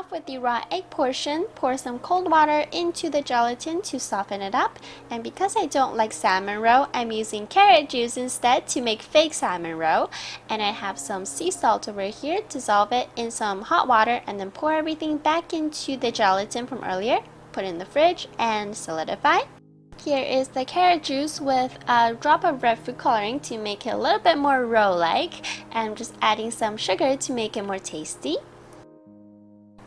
off with the raw egg portion, pour some cold water into the gelatin to soften it up. And because I don't like salmon roe, I'm using carrot juice instead to make fake salmon roe. And I have some sea salt over here. Dissolve it in some hot water and then pour everything back into the gelatin from earlier. Put it in the fridge and solidify. Here is the carrot juice with a drop of red food coloring to make it a little bit more roe-like. And I'm just adding some sugar to make it more tasty.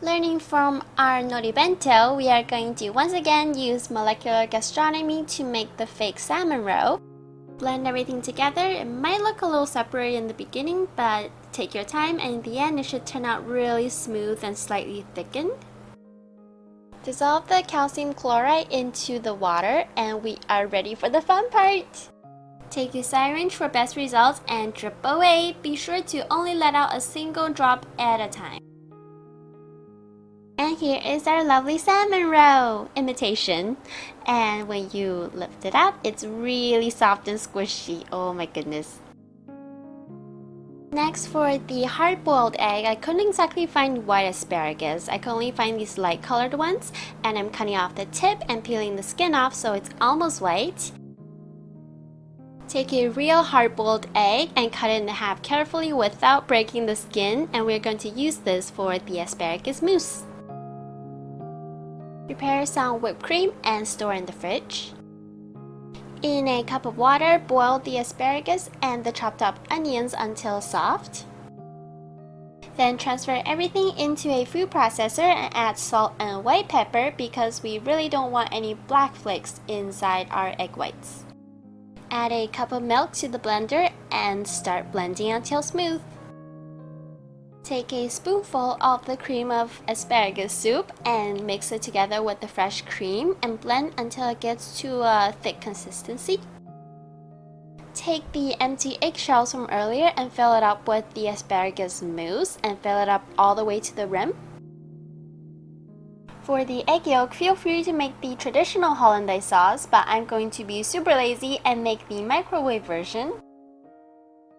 Learning from our nori bento, we are going to once again use molecular gastronomy to make the fake salmon roe. Blend everything together. It might look a little separated in the beginning, but take your time and in the end it should turn out really smooth and slightly thickened. Dissolve the calcium chloride into the water and we are ready for the fun part! Take your syringe for best results and drip away. Be sure to only let out a single drop at a time. And here is our lovely salmon roe imitation. And when you lift it up, it's really soft and squishy. Oh my goodness. Next, for the hard-boiled egg, I couldn't exactly find white asparagus. I could only find these light-colored ones. And I'm cutting off the tip and peeling the skin off so it's almost white. Take a real hard-boiled egg and cut it in half carefully without breaking the skin. And we're going to use this for the asparagus mousse. Prepare some whipped cream and store in the fridge. In a cup of water, boil the asparagus and the chopped up onions until soft. Then transfer everything into a food processor and add salt and white pepper because we really don't want any black flakes inside our egg whites. Add a cup of milk to the blender and start blending until smooth. Take a spoonful of the cream of asparagus soup and mix it together with the fresh cream and blend until it gets to a thick consistency. Take the empty eggshells from earlier and fill it up with the asparagus mousse and fill it up all the way to the rim. For the egg yolk, feel free to make the traditional hollandaise sauce, but I'm going to be super lazy and make the microwave version.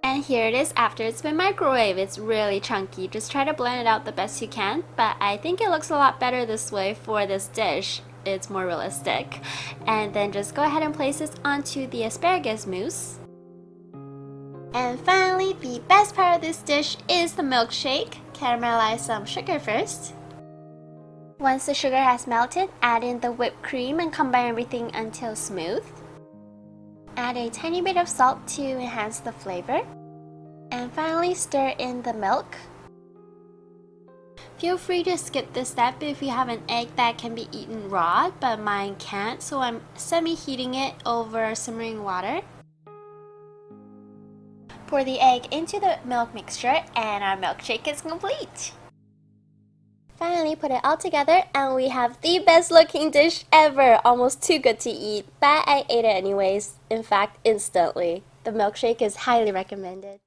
And here it is after it's been microwaved. It's really chunky. Just try to blend it out the best you can, but I think it looks a lot better this way for this dish. It's more realistic. And then just go ahead and place this onto the asparagus mousse. And finally, the best part of this dish is the milkshake. Caramelize some sugar first. Once the sugar has melted, add in the whipped cream and combine everything until smooth. Add a tiny bit of salt to enhance the flavor. And finally, stir in the milk. Feel free to skip this step if you have an egg that can be eaten raw, but mine can't, so I'm semi-heating it over simmering water. Pour the egg into the milk mixture and our milkshake is complete! Finally, put it all together and we have the best looking dish ever! Almost too good to eat, but I ate it anyways. In fact, instantly. The milkshake is highly recommended.